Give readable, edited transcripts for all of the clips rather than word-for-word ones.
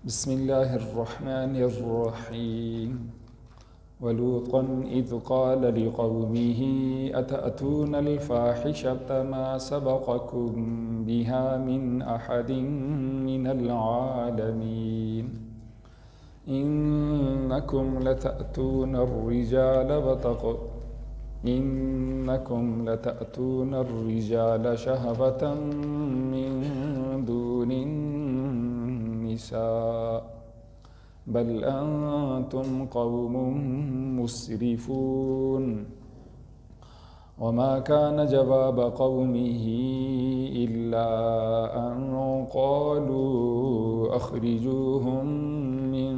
بسم الله الرحمن الرحيم ولوطا إذ قال لقومه أتأتون الفاحشة ما سبقكم بها من أحد من العالمين إنكم لتأتون الرجال شهوة من دون النساء بل أنتم قوم مسرفون وما كان جواب قومه إلا أن قالوا أخرجوهم من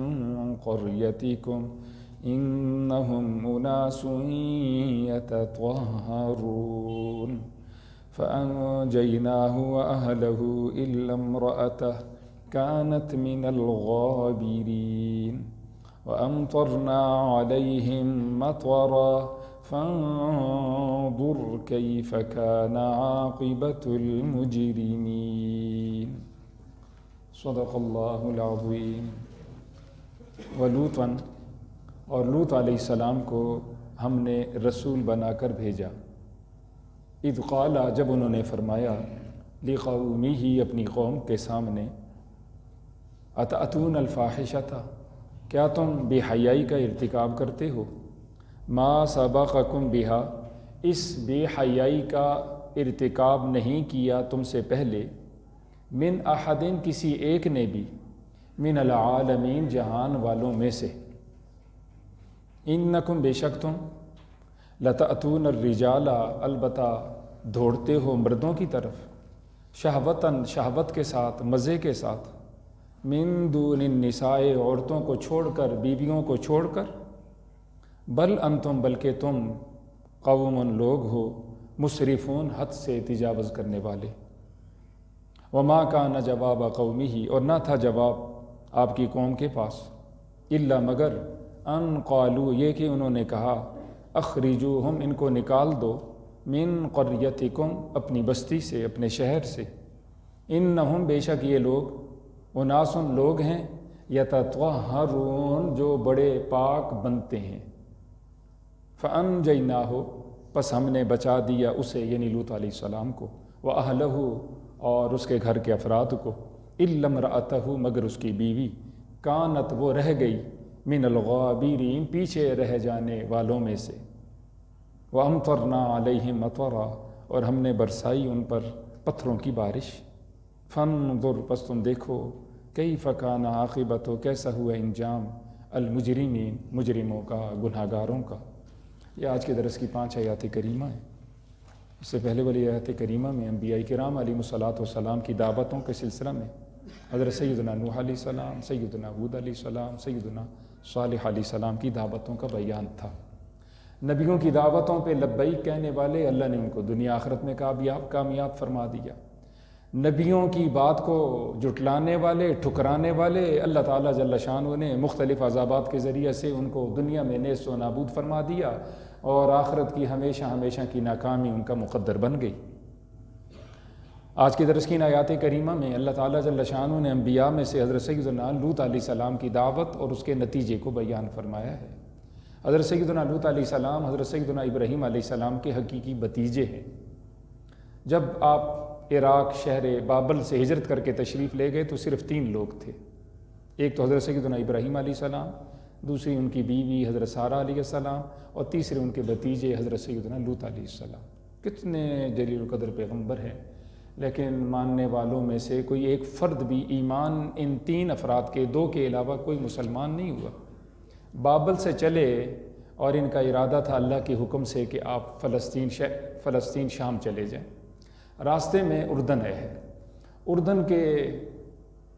قريتكم إنهم أناس يتطهرون فأنجيناه وأهله إلا امرأته كانت من الغابرين وأمطرنا عليهم مطرا فانظر كيف كان عاقبة المجرمين صدق اللہ العظیم۔ ولوطاً، اور لوط علیہ السلام کو ہم نے رسول بنا کر بھیجا۔ اذ قال، جب انہوں نے فرمایا، لقومہ، اپنی قوم کے سامنے، اتأتون الفاحشۃ، کیا تم بے حیائی کا ارتکاب کرتے ہو؟ ما سبقکم بہا، اس بے حیائی کا ارتکاب نہیں کیا تم سے پہلے، من احد، کسی ایک نے بھی، من العالمین، جہان والوں میں سے۔ انکم، بے شک تم، لتأتون الرجال، البتہ دوڑتے ہو مردوں کی طرف، شہوتاً، شہوت کے ساتھ، مزے کے ساتھ، من دون النساء، عورتوں کو چھوڑ کر، بیویوں کو چھوڑ کر، بل انتم، بلکہ تم، قوم، لوگ ہو، مسرفون، حد سے تجاوز کرنے والے۔ وما کان جواب قومہ، اور نہ تھا جواب آپ کی قوم کے پاس، الا، مگر، ان قالوا، یہ کہ انہوں نے کہا، اخرجوہم، ان کو نکال دو، من قریتکم، اپنی بستی سے، اپنے شہر سے، انہم، بے شک یہ لوگ، اناس، لوگ ہیں، یتطہرون، جو بڑے پاک بنتے ہیں۔ فانجیناہ، پس ہم نے بچا دیا اسے، یعنی لوط علیہ السلام کو، واہلہ، اور اس کے گھر کے افراد کو، الا امرأتہ، مگر اس کی بیوی، کانت، وہ رہ گئی، من الغابرین، پیچھے رہ جانے والوں میں سے۔ وامطرنا علیہم مطرا، اور ہم نے برسائی ان پر پتھروں کی بارش۔ فانظر، پس تم دیکھو، کیف کان عاقبت، کیسا ہوا انجام، المجرمین، مجرموں کا، گناہ گاروں کا۔ یہ آج کے درس کی 5 آیات کریمہ ہیں۔ اس سے پہلے والی آیات کریمہ میں انبیاء کرام علیہم الصلاۃ کے دعوتوں کے سلسلہ میں حضرت سیدنا نوح علیہ السلام، سیدنا ہود علیہ السلام، سیدنا صالح علیہ السلام کی دعوتوں کا بیان تھا۔ نبیوں کی دعوتوں پہ لبیک کہنے والے، اللہ نے ان کو دنیا آخرت میں کامیاب فرما دیا۔ نبیوں کی بات کو جھٹلانے والے، ٹھکرانے والے، اللہ تعالیٰ جل شانہ نے مختلف عذابات کے ذریعے سے ان کو دنیا میں نیست و نابود فرما دیا، اور آخرت کی ہمیشہ ہمیشہ کی ناکامی ان کا مقدر بن گئی۔ آج کے درس کی آیات کریمہ میں اللہ تعالیٰ جل شانہ نے انبیاء میں سے حضرت سیدنا لوط علیہ السلام کی دعوت اور اس کے نتیجے کو بیان فرمایا ہے۔ حضرت سیدنا لوط علیہ السلام حضرت سیدنا ابراہیم علیہ السلام کے حقیقی بھتیجے ہیں۔ جب آپ عراق شہر بابل سے ہجرت کر کے تشریف لے گئے تو صرف 3 لوگ تھے۔ ایک تو حضرت سیدنا ابراہیم علیہ السلام، دوسری ان کی بیوی حضرت سارہ علیہ السلام، اور تیسرے ان کے بھتیجے حضرت سیدنا لوط علیہ السلام۔ کتنے جلیل القدر پیغمبر ہیں، لیکن ماننے والوں میں سے کوئی ایک فرد بھی ایمان ان 3 افراد کے 2 کے علاوہ کوئی مسلمان نہیں ہوا۔ بابل سے چلے اور ان کا ارادہ تھا اللہ کے حکم سے کہ آپ فلسطین شام چلے جائیں۔ راستے میں اردن ہے۔ اردن کے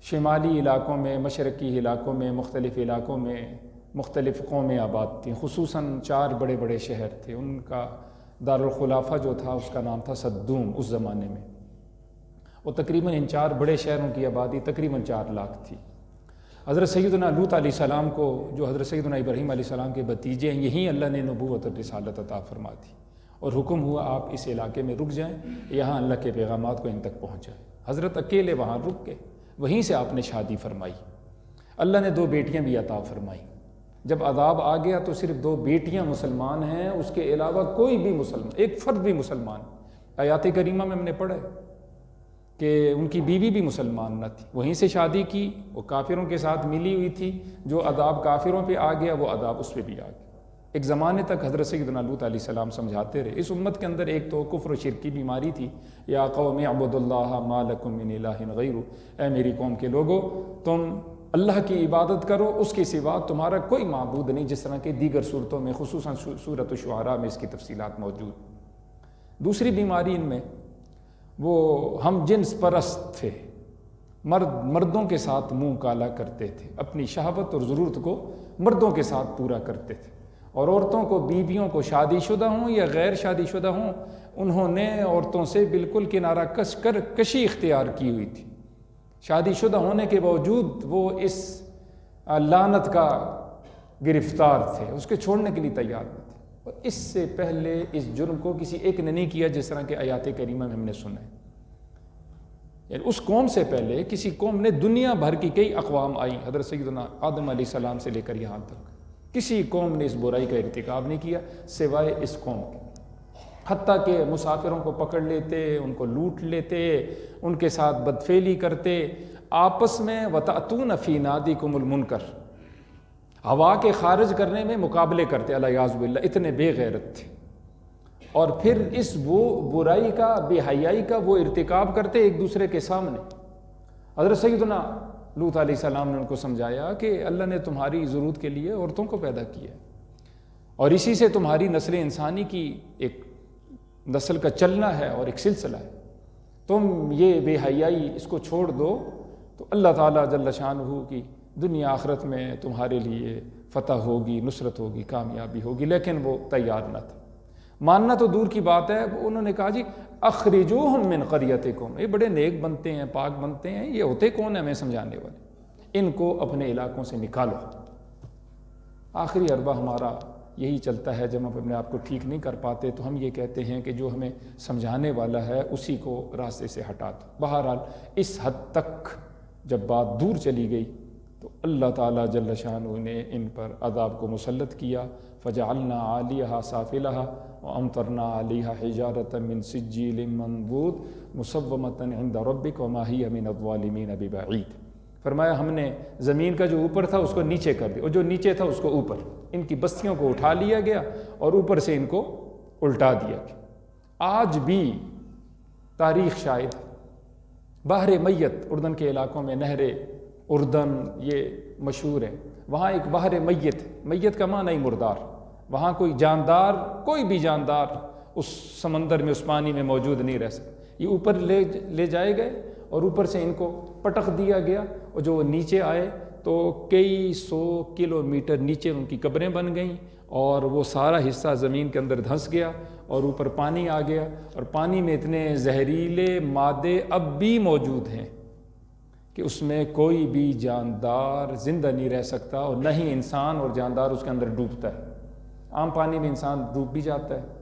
شمالی علاقوں میں، مشرقی علاقوں میں، مختلف علاقوں میں مختلف قومیں آباد تھیں، خصوصاً 4 بڑے بڑے شہر تھے۔ ان کا دارالخلافہ جو تھا اس کا نام تھا صدوم اس زمانے میں، اور تقریباً ان 4 بڑے شہروں کی آبادی تقریباً 4 لاکھ تھی۔ حضرت سیدنا لوط علیہ السلام کو، جو حضرت سیدنا ابراہیم علیہ السلام کے بھتیجے ہیں، یہیں اللہ نے نبوت اور رسالت عطا فرما دی، اور حکم ہوا آپ اس علاقے میں رک جائیں، یہاں اللہ کے پیغامات کو ان تک پہنچائیں۔ حضرت اکیلے وہاں رک کے وہیں سے آپ نے شادی فرمائی۔ اللہ نے 2 بیٹیاں بھی عطا فرمائی۔ جب عذاب آ گیا تو صرف 2 بیٹیاں مسلمان ہیں، اس کے علاوہ کوئی بھی مسلمان، ایک فرد بھی مسلمان۔ آیات کریمہ میں ہم نے پڑھا ہے کہ ان کی بیوی بھی مسلمان نہ تھی، وہیں سے شادی کی، وہ کافروں کے ساتھ ملی ہوئی تھی، جو عذاب کافروں پہ آ گیا وہ عذاب اس پہ بھی آ گیا۔ ایک زمانے تک حضرت سیدنا لوط علیہ السلام سمجھاتے رہے، اس امت کے اندر ایک تو کفر و شرک کی بیماری تھی، یا قوم اعبدوا اللہ ما لکم من الہ غیرہ، اے میری قوم کے لوگو تم اللہ کی عبادت کرو، اس کے سوا تمہارا کوئی معبود نہیں، جس طرح کہ دیگر صورتوں میں خصوصاً سورۃ الشعراء میں اس کی تفصیلات موجود۔ دوسری بیماری ان میں وہ ہم جنس پرست تھے، مردوں کے ساتھ منہ کالا کرتے تھے، اپنی شہوت اور ضرورت کو مردوں کے ساتھ پورا کرتے تھے، اور عورتوں کو، بیویوں کو، شادی شدہ ہوں یا غیر شادی شدہ ہوں، انہوں نے عورتوں سے بالکل کنارہ کشی اختیار کی ہوئی تھی۔ شادی شدہ ہونے کے باوجود وہ اس لعنت کا گرفتار تھے، اس کے چھوڑنے کے لیے تیار نہ تھے، اور اس سے پہلے اس جرم کو کسی ایک نے نہیں کیا، جس طرح کہ آیات کریمہ میں ہم نے سنا ہے۔ یعنی اس قوم سے پہلے کسی قوم نے، دنیا بھر کی کئی اقوام آئیں حضرت سیدنا آدم علیہ السلام سے لے کر یہاں تک، کسی قوم نے اس برائی کا ارتکاب نہیں کیا سوائے اس قوم کے، حتیٰ کہ مسافروں کو پکڑ لیتے، ان کو لوٹ لیتے، ان کے ساتھ بدفعلی کرتے، آپس میں وَتَأْتُونَ فِي نَادِكُمُ الْمُنْكَرَ، ہوا کے خارج کرنے میں مقابلے کرتے، الیاذ باللہ، اتنے بے غیرت تھے، اور پھر اس وہ برائی کا، بے حیائی کا وہ ارتکاب کرتے ایک دوسرے کے سامنے۔ حضرت سیدنا لوط علیہ السلام نے ان کو سمجھایا کہ اللہ نے تمہاری ضرورت کے لیے عورتوں کو پیدا کیا ہے، اور اسی سے تمہاری نسل انسانی کی ایک نسل کا چلنا ہے اور ایک سلسلہ ہے، تم یہ بے حیائی اس کو چھوڑ دو تو اللہ تعالیٰ جل شانہ کی دنیا آخرت میں تمہارے لیے فتح ہوگی، نصرت ہوگی، کامیابی ہوگی۔ لیکن وہ تیار نہ تھا، ماننا تو دور کی بات ہے، انہوں نے کہا جی اخرجوہم من قریتکم، یہ بڑے نیک بنتے ہیں، پاک بنتے ہیں، یہ ہوتے کون ہیں ہمیں سمجھانے والے، ان کو اپنے علاقوں سے نکالو۔ آخری عربہ ہمارا یہی چلتا ہے، جب ہم اپنے آپ کو ٹھیک نہیں کر پاتے تو ہم یہ کہتے ہیں کہ جو ہمیں سمجھانے والا ہے اسی کو راستے سے ہٹا دو۔ بہرحال اس حد تک جب بات دور چلی گئی تو اللہ تعالیٰ جل شانہ نے ان پر عذاب کو مسلط کیا، فجعلنا عالیہا سافلہا وامطرنا علیہا حجارۃ من سجیل منضود مسومۃ عند ربک وما ہی من الظالمین ببعید۔ فرمایا ہم نے زمین کا جو اوپر تھا اس کو نیچے کر دیا، اور جو نیچے تھا اس کو اوپر، ان کی بستیوں کو اٹھا لیا گیا اور اوپر سے ان کو الٹا دیا گیا۔ آج بھی تاریخ شاہد، بحر میت اردن کے علاقوں میں، نہر اردن یہ مشہور ہے، وہاں ایک بحر میت، میت کا معنی مردار، وہاں کوئی جاندار، کوئی بھی جاندار اس سمندر میں، اس پانی میں موجود نہیں رہ سکتا۔ یہ اوپر لے جائے گئے اور اوپر سے ان کو پٹخ دیا گیا، اور جو نیچے آئے تو کئی 100 کلومیٹر نیچے ان کی قبریں بن گئیں، اور وہ سارا حصہ زمین کے اندر دھنس گیا، اور اوپر پانی آ گیا، اور پانی میں اتنے زہریلے مادے اب بھی موجود ہیں کہ اس میں کوئی بھی جاندار زندہ نہیں رہ سکتا، اور نہ ہی انسان اور جاندار اس کے اندر ڈوبتا ہے۔ عام پانی میں انسان ڈوب بھی جاتا ہے،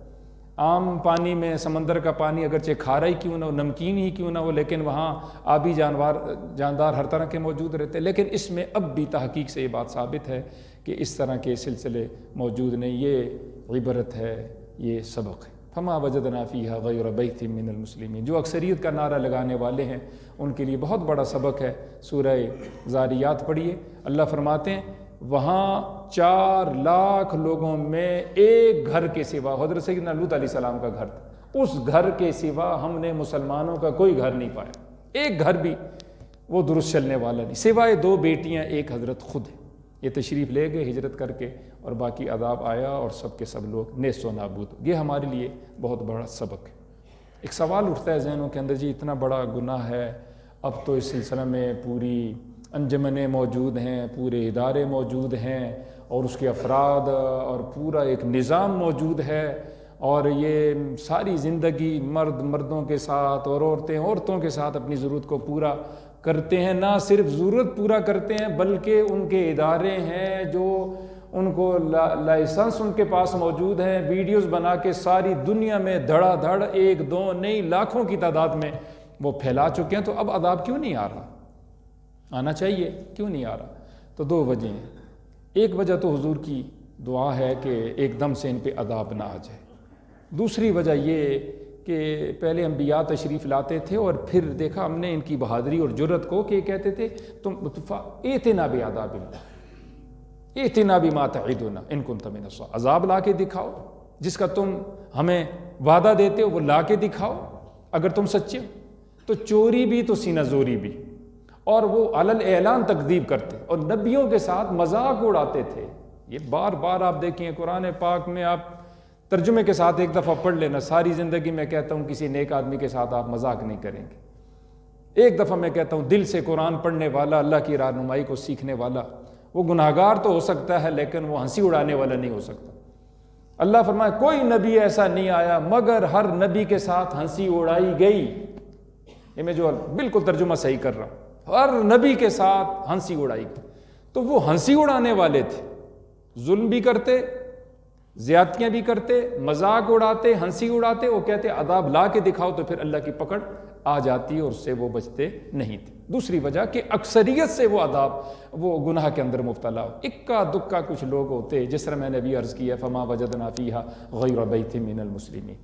عام پانی میں، سمندر کا پانی اگرچہ کھارا ہی کیوں نہ ہو، نمکین ہی کیوں نہ ہو، لیکن وہاں آبی جاندار ہر طرح کے موجود رہتے ہیں، لیکن اس میں اب بھی تحقیق سے یہ بات ثابت ہے کہ اس طرح کے سلسلے موجود نہیں۔ یہ عبرت ہے، یہ سبق ہے۔ فما وجدنا فیہا غیر بیت من المسلمین، جو اکثریت کا نعرہ لگانے والے ہیں ان کے لیے بہت بڑا سبق ہے۔ سورہ ذاریات پڑھیے، اللہ فرماتے ہیں وہاں 4 لاکھ لوگوں میں ایک گھر کے سوا، حضرت سیدنا لوط علیہ السلام کا گھر تھا، اس گھر کے سوا ہم نے مسلمانوں کا کوئی گھر نہیں پایا، ایک گھر بھی وہ درست چلنے والا نہیں، سوائے 2 بیٹیاں، ایک حضرت خود ہے۔ یہ تشریف لے گئے ہجرت کر کے، اور باقی عذاب آیا اور سب کے سب لوگ نیست و نابود۔ یہ ہمارے لیے بہت بڑا سبق ہے۔ ایک سوال اٹھتا ہے ذہنوں کے اندر، جی اتنا بڑا گناہ ہے، اب تو اس سلسلہ میں پوری انجمنیں موجود ہیں، پورے ادارے موجود ہیں، اور اس کے افراد اور پورا ایک نظام موجود ہے، اور یہ ساری زندگی مردوں کے ساتھ اور عورتیں عورتوں کے ساتھ اپنی ضرورت کو پورا کرتے ہیں، نہ صرف ضرورت پورا کرتے ہیں بلکہ ان کے ادارے ہیں جو ان کو لائسنس ان کے پاس موجود ہیں، ویڈیوز بنا کے ساری دنیا میں دھڑا دھڑ 1 2 نہیں لاکھوں کی تعداد میں وہ پھیلا چکے ہیں۔ تو اب عذاب کیوں نہیں آ رہا؟ آنا چاہیے، کیوں نہیں آ رہا؟ تو دو وجہ ہیں. ایک وجہ تو حضور کی دعا ہے کہ ایک دم سے ان پہ عذاب نہ آ جائے. دوسری وجہ یہ کہ پہلے انبیاء تشریف لاتے تھے اور پھر دیکھا ہم نے ان کی بہادری اور جرت کو کہ کہتے تھے تم ائتنا بعذاب اللہ ائتنا بما تعدنا ان کنت من الصادقین، عذاب لا کے دکھاؤ جس کا تم ہمیں وعدہ دیتے ہو، وہ لا کے دکھاؤ اگر تم سچے ہو. تو چوری بھی تو سینہ زوری بھی، اور وہ علل اعلان تکذیب کرتے اور نبیوں کے ساتھ مذاق اڑاتے تھے. یہ بار بار آپ دیکھیں قرآن پاک میں، آپ ترجمے کے ساتھ ایک دفعہ پڑھ لینا. ساری زندگی میں کہتا ہوں کسی نیک آدمی کے ساتھ آپ مذاق نہیں کریں گے. ایک دفعہ میں کہتا ہوں دل سے قرآن پڑھنے والا، اللہ کی رہنمائی کو سیکھنے والا، وہ گناہگار تو ہو سکتا ہے لیکن وہ ہنسی اڑانے والا نہیں ہو سکتا. اللہ فرمائے کوئی نبی ایسا نہیں آیا مگر ہر نبی کے ساتھ ہنسی اڑائی گئی. یہ میں جو بالکل ترجمہ صحیح کر رہا ہوں، ہر نبی کے ساتھ ہنسی اڑائی گئی. تو وہ ہنسی اڑانے والے تھے، ظلم بھی کرتے، زیادتیاں بھی کرتے، مذاق اڑاتے، ہنسی اڑاتے. وہ کہتے عذاب لا کے دکھاؤ تو پھر اللہ کی پکڑ آ جاتی اور اس سے وہ بچتے نہیں تھے. دوسری وجہ کہ اکثریت سے وہ عذاب، وہ گناہ کے اندر مبتلا ہو. اکا دکا کچھ لوگ ہوتے، جس طرح میں نے ابھی عرض کیا فما وجدنا فیہا غیر بیت من المسلمین،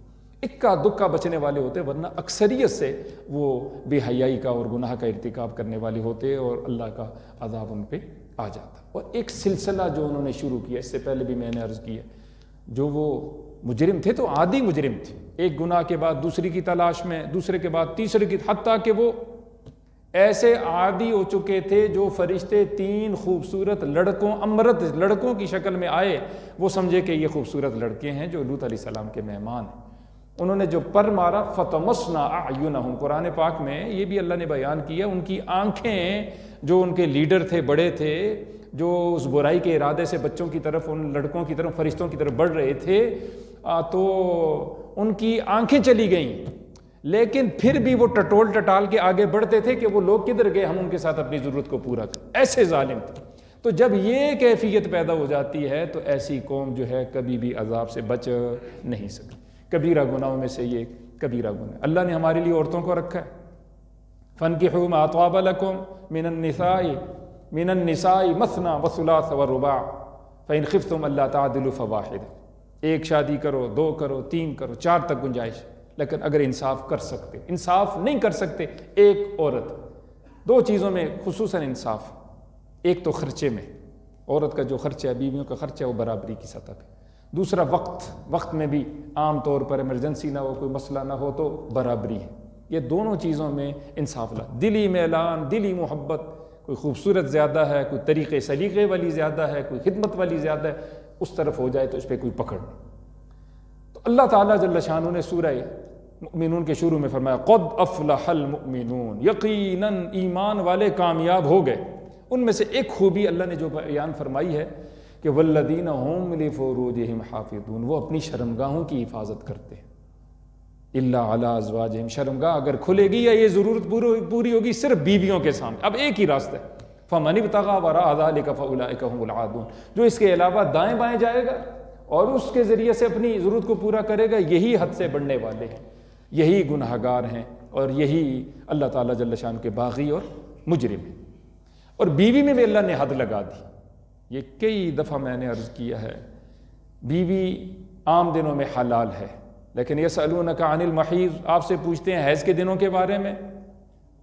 اکا دکا بچنے والے ہوتے، ورنہ اکثریت سے وہ بے حیائی کا اور گناہ کا ارتکاب کرنے والے ہوتے اور اللہ کا عذاب ان پہ آ جاتا. اور ایک سلسلہ جو انہوں نے شروع کیا، اس سے پہلے بھی میں نے عرض کیا، جو وہ مجرم تھے تو عادی مجرم تھے، ایک گناہ کے بعد دوسری کی تلاش میں، دوسرے کے بعد تیسرے کی، حتیٰ کہ وہ ایسے عادی ہو چکے تھے جو فرشتے 3 خوبصورت لڑکوں، امرت لڑکوں کی شکل میں آئے، وہ سمجھے کہ یہ خوبصورت لڑکے ہیں جو لوط علیہ السلام کے مہمان ہیں. انہوں نے جو پر مارا فَطَمَسْنَا أَعْيُنَهُمْ، قرآن پاک میں یہ بھی اللہ نے بیان کیا، ان کی آنکھیں جو ان کے لیڈر تھے، بڑے تھے، جو اس برائی کے ارادے سے بچوں کی طرف، ان لڑکوں کی طرف، فرشتوں کی طرف بڑھ رہے تھے، تو ان کی آنکھیں چلی گئیں. لیکن پھر بھی وہ ٹٹول ٹٹال کے آگے بڑھتے تھے کہ وہ لوگ کدھر گئے، ہم ان کے ساتھ اپنی ضرورت کو پورا کریں. ایسے ظالم تھے. تو جب یہ کیفیت پیدا ہو جاتی ہے تو ایسی قوم جو ہے کبھی بھی عذاب سے بچ نہیں سکتی. کبیرہ گناہوں میں سے یہ کبیرہ گناہ. اللہ نے ہمارے لیے عورتوں کو رکھا ہے، فَانْكِحُوا مَا طَابَ لَكُم مِّنَ النِّسَاءِ مَثْنَىٰ وَثُلَاثَ وَرُبَاعَ فَإِنْ خِفْتُمْ أَلَّا تَعْدِلُوا فَوَاحِدَةً. ایک شادی کرو، 2 کرو، 3 کرو، 4 تک گنجائش. لیکن اگر انصاف کر سکتے، انصاف نہیں کر سکتے، ایک عورت، 2 چیزوں میں خصوصاً انصاف. ایک تو خرچے میں، عورت کا جو خرچہ ہے، بیویوں کا خرچہ ہے، وہ برابری کی سطح پہ. دوسرا وقت میں بھی عام طور پر ایمرجنسی نہ ہو، کوئی مسئلہ نہ ہو تو برابری ہے. یہ دونوں چیزوں میں انصاف لا. دلی میلان، دلی محبت، کوئی خوبصورت زیادہ ہے، کوئی طریقے سلیقے والی زیادہ ہے، کوئی خدمت والی زیادہ ہے، اس طرف ہو جائے تو اس پہ کوئی پکڑ نہیں. تو اللہ تعالیٰ جل شانہ نے سورہ مؤمنون کے شروع میں فرمایا قد افلح المؤمنون، یقیناً ایمان والے کامیاب ہو گئے. ان میں سے ایک خوبی اللہ نے جو بیان فرمائی ہے کہ والذین هم لفروجہم حافظون، وہ اپنی شرمگاہوں کی حفاظت کرتے ہیں. الا علی ازواجہم، شرمگاہ اگر کھلے گی یا یہ ضرورت پوری ہوگی صرف بیویوں کے سامنے. اب ایک ہی راستہ ہے، فمن ابتغى وراء ذلك فاولئک هم العادون. جو اس کے علاوہ دائیں بائیں جائے گا اور اس کے ذریعے سے اپنی ضرورت کو پورا کرے گا، یہی حد سے بڑھنے والے ہیں، یہی گناہگار ہیں، اور یہی اللہ تعالیٰ جل شان کے باغی اور مجرم ہیں. اور بیوی میں بھی اللہ نے حد لگا دی. یہ کئی دفعہ میں نے عرض کیا ہے، بیوی عام دنوں میں حلال ہے، لیکن یسألونک عن المحیض، آپ سے پوچھتے ہیں حیض کے دنوں کے بارے میں،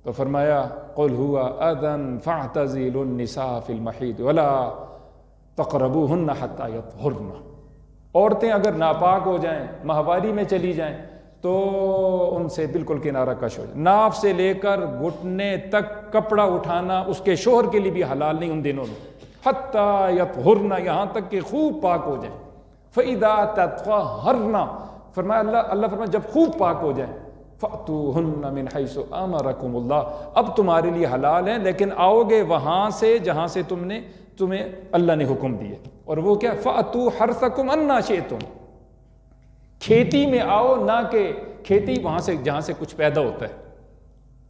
تو فرمایا قل هو اذن فاعتزلوا النساء فی المحیض ولا تقربوهن حتى يطهرن. عورتیں اگر ناپاک ہو جائیں، ماہواری میں چلی جائیں تو ان سے بالکل کنارہ کش ہو جائے. ناف سے لے کر گھٹنے تک کپڑا اٹھانا اس کے شوہر کے لیے بھی حلال نہیں ان دنوں میں، حتیٰ یطہرن، یہاں تک کہ خوب پاک ہو جائیں. فَإِذَا تَطَهَّرْنَ، فرمایا اللہ فرمایا جب خوب پاک ہو جائیں، فَأْتُوهُنَّ مِنْ حَيْثُ أَمَرَكُمُ اللَّهُ، اب تمہارے لیے حلال ہیں لیکن آؤ گے وہاں سے جہاں سے تمہیں اللہ نے حکم دیے. اور وہ کیا؟ فَأْتُوا حَرْثَكُمْ أَنَّا شِئْتُمْ، کھیتی میں آؤ، نہ کہ کھیتی وہاں سے جہاں سے کچھ پیدا ہوتا ہے،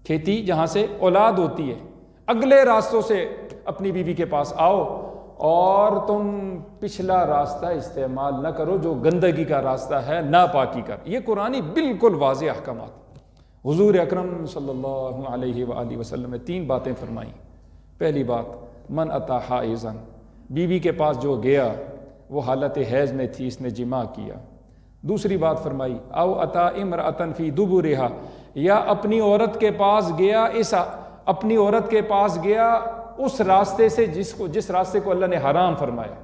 کھیتی جہاں سے اولاد ہوتی ہے، اگلے راستوں سے اپنی بیوی کے پاس آؤ، اور تم پچھلا راستہ استعمال نہ کرو جو گندگی کا راستہ ہے، ناپاکی کا. یہ قرآنی بالکل واضح احکامات. حضور اکرم صلی اللہ علیہ وآلہ وسلم نے 3 باتیں فرمائیں. پہلی بات من اتا حائزن، بیوی کے پاس جو گیا وہ حالت حیض میں تھی، اس نے جماع کیا۔ دوسری بات فرمائی او اتا امرأتن فی دبرہا، یا اپنی عورت کے پاس گیا، اپنی عورت کے پاس گیا اس راستے سے جس راستے کو اللہ نے حرام فرمایا،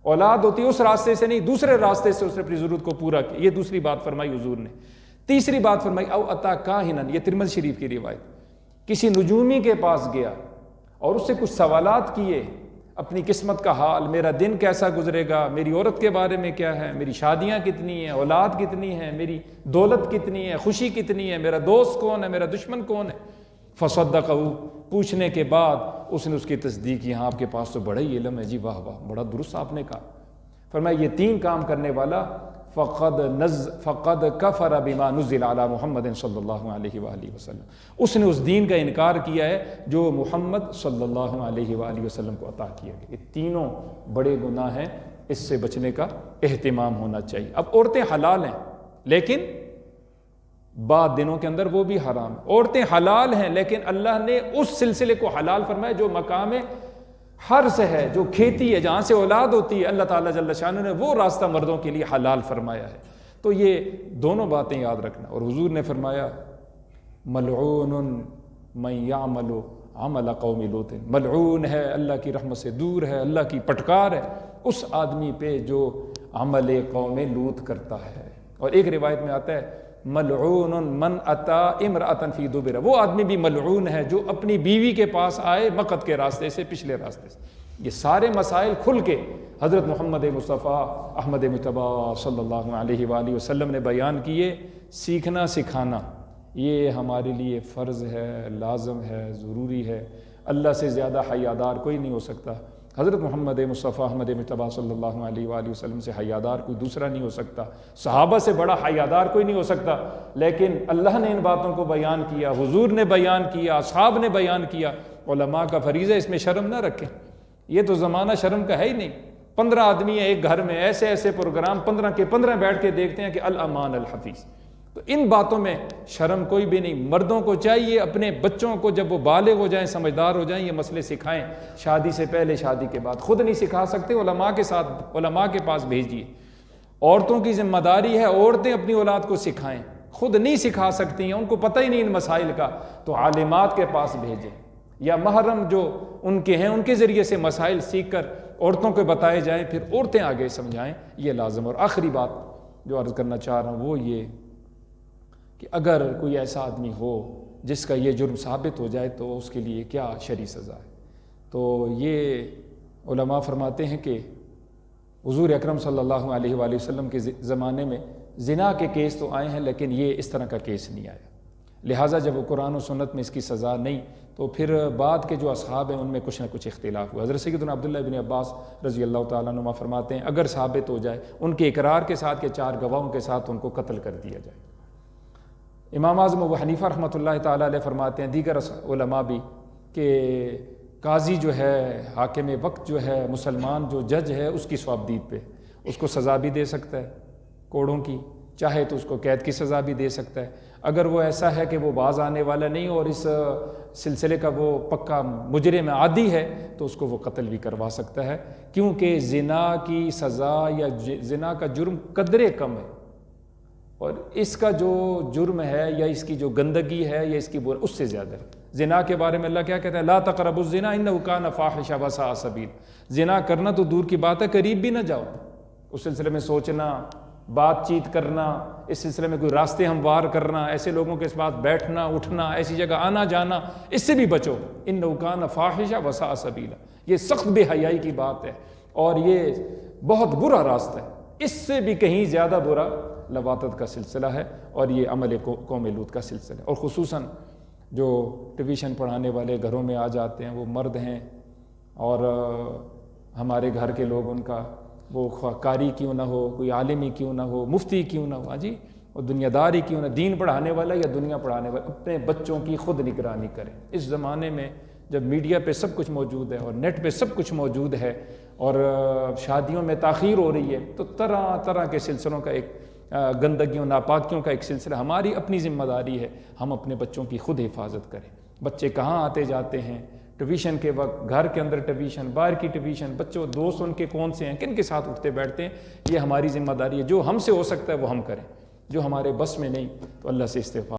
اولاد ہوتی اس راستے سے نہیں، دوسرے راستے سے اس نے اپنی ضرورت کو پورا کیا۔ یہ دوسری بات فرمائی حضور نے۔ تیسری بات فرمائی او اتا کاہنن، یہ ترمذی شریف کی روایت، کسی نجومی کے پاس گیا اور اس سے کچھ سوالات کیے، اپنی قسمت کا حال، میرا دن کیسا گزرے گا، میری عورت کے بارے میں کیا ہے، میری شادیاں کتنی ہیں، اولاد کتنی ہے، میری دولت کتنی ہے، خوشی کتنی ہے، میرا دوست کون ہے، میرا دشمن کون ہے۔ فصدقہ، پوچھنے کے بعد اس نے اس کی تصدیق کی، ہاں آپ کے پاس تو بڑا ہی علم ہے جی، واہ واہ، بڑا درست آپ نے کہا۔ فرمایا یہ تین کام کرنے والا فقد کفر بما نزل علی محمد صلی اللہ علیہ وآلہ وسلم، اس نے اس دین کا انکار کیا ہے جو محمد صلی اللہ علیہ وآلہ وسلم کو عطا کیا گیا۔ یہ تینوں بڑے گناہ ہیں، اس سے بچنے کا اہتمام ہونا چاہیے۔ اب عورتیں حلال ہیں لیکن بعد دنوں کے اندر وہ بھی حرام ہیں۔ عورتیں حلال ہیں لیکن اللہ نے اس سلسلے کو حلال فرمایا جو مقام حرث ہے، جو کھیتی ہے، جہاں سے اولاد ہوتی ہے، اللہ تعالیٰ جل شانہ نے وہ راستہ مردوں کے لیے حلال فرمایا ہے۔ تو یہ دونوں باتیں یاد رکھنا۔ اور حضور نے فرمایا ملعون من یعمل عمل قوم لوط، ملعون ہے، اللہ کی رحمت سے دور ہے، اللہ کی پٹکار ہے اس آدمی پہ جو عمل قوم لوط کرتا ہے۔ اور ایک روایت میں آتا ہے ملعون من اتا امرأۃ فی دبر، وہ آدمی بھی ملعون ہے جو اپنی بیوی کے پاس آئے مقت کے راستے سے، پچھلے راستے سے۔ یہ سارے مسائل کھل کے حضرت محمد مصطفیٰ احمد مجتبیٰ صلی اللہ علیہ وآلہ وسلم نے بیان کیے۔ سیکھنا سکھانا یہ ہمارے لیے فرض ہے، لازم ہے، ضروری ہے۔ اللہ سے زیادہ حیادار کوئی نہیں ہو سکتا، حضرت محمد مصطفیٰ احمد مجتبیٰ صلی اللہ علیہ وآلہ وسلم سے حیادار کوئی دوسرا نہیں ہو سکتا، صحابہ سے بڑا حیادار کوئی نہیں ہو سکتا۔ لیکن اللہ نے ان باتوں کو بیان کیا، حضور نے بیان کیا، اصحاب نے بیان کیا، علماء کا فریضہ اس میں شرم نہ رکھیں۔ یہ تو زمانہ شرم کا ہے ہی نہیں۔ 15 آدمی ہیں ایک گھر میں، ایسے ایسے پروگرام 15 کے 15 بیٹھ کے دیکھتے ہیں کہ الامان الحفیظ۔ تو ان باتوں میں شرم کوئی بھی نہیں۔ مردوں کو چاہیے اپنے بچوں کو جب وہ بالغ ہو جائیں، سمجھدار ہو جائیں، یہ مسئلے سکھائیں، شادی سے پہلے، شادی کے بعد۔ خود نہیں سکھا سکتے، علماء کے پاس بھیجیے۔ عورتوں کی ذمہ داری ہے عورتیں اپنی اولاد کو سکھائیں، خود نہیں سکھا سکتی ہیں، ان کو پتہ ہی نہیں ان مسائل کا، تو عالمات کے پاس بھیجیں، یا محرم جو ان کے ہیں ان کے ذریعے سے مسائل سیکھ کر عورتوں کو بتائے جائیں، پھر عورتیں آگے سمجھائیں، یہ لازم۔ اور آخری بات جو عرض کرنا چاہ رہا ہوں وہ یہ کہ اگر کوئی ایسا آدمی ہو جس کا یہ جرم ثابت ہو جائے تو اس کے لیے کیا شرعی سزا ہے۔ تو یہ علماء فرماتے ہیں کہ حضور اکرم صلی اللہ علیہ وآلہ وسلم کے زمانے میں زنا کے کیس تو آئے ہیں لیکن یہ اس طرح کا کیس نہیں آیا، لہٰذا جب وہ قرآن و سنت میں اس کی سزا نہیں تو پھر بعد کے جو اصحاب ہیں ان میں کچھ نہ کچھ اختلاف ہوا۔ حضرت سیدنا عبداللہ بن عباس رضی اللہ تعالیٰ عنہما فرماتے ہیں اگر ثابت ہو جائے ان کے اقرار کے ساتھ کہ 4 گواہوں کے ساتھ ان کو قتل کر دیا جائے۔ امام اعظم ابو حنیفہ رحمۃ اللہ تعالیٰ علیہ فرماتے ہیں، دیگر علماء بھی، کہ قاضی جو ہے، حاکم وقت جو ہے، مسلمان جو جج ہے، اس کی صوابدید پہ اس کو سزا بھی دے سکتا ہے کوڑوں کی، چاہے تو اس کو قید کی سزا بھی دے سکتا ہے۔ اگر وہ ایسا ہے کہ وہ باز آنے والا نہیں اور اس سلسلے کا وہ پکا مجرم عادی ہے تو اس کو وہ قتل بھی کروا سکتا ہے، کیونکہ زنا کی سزا یا زنا کا جرم قدرے کم ہے، اور اس کا جو جرم ہے یا اس کی جو گندگی ہے یا اس کی اس سے زیادہ ہے۔ زنا کے بارے میں اللہ کیا کہتا ہے؟ لا تقربوا الزنا انہ کان فاحشہ وساء سبیل۔ زنا کرنا تو دور کی بات ہے، قریب بھی نہ جاؤ۔ اس سلسلے میں سوچنا، بات چیت کرنا، اس سلسلے میں کوئی راستے ہموار کرنا، ایسے لوگوں کے ساتھ بیٹھنا اٹھنا، ایسی جگہ آنا جانا، اس سے بھی بچو۔ انہ کان فاحشہ وساء سبیل، یہ سخت بے حیائی کی بات ہے اور یہ بہت برا راستہ ہے، اس سے بھی کہیں زیادہ برا لواطت کا سلسلہ ہے، اور یہ عمل قوم لوط کا سلسلہ ہے۔ اور خصوصاً جو ٹیوشن پڑھانے والے گھروں میں آ جاتے ہیں، وہ مرد ہیں اور ہمارے گھر کے لوگ، ان کا وہ قاری کیوں نہ ہو، کوئی عالمی کیوں نہ ہو، مفتی کیوں نہ ہو، جی، اور دنیا داری کیوں نہ، دین پڑھانے والا یا دنیا پڑھانے والا، اپنے بچوں کی خود نگرانی کریں۔ اس زمانے میں جب میڈیا پہ سب کچھ موجود ہے اور نیٹ پہ سب کچھ موجود ہے اور شادیوں میں تاخیر ہو رہی ہے، تو طرح طرح کے سلسلوں کا ایک گندگیوں ناپاکیوں کا ایک سلسلہ، ہماری اپنی ذمہ داری ہے ہم اپنے بچوں کی خود حفاظت کریں۔ بچے کہاں آتے جاتے ہیں، ٹویشن کے وقت، گھر کے اندر ٹویشن، باہر کی ٹویشن، بچوں دوست ان کے کون سے ہیں، کن کے ساتھ اٹھتے بیٹھتے ہیں، یہ ہماری ذمہ داری ہے۔ جو ہم سے ہو سکتا ہے وہ ہم کریں، جو ہمارے بس میں نہیں تو اللہ سے استغفار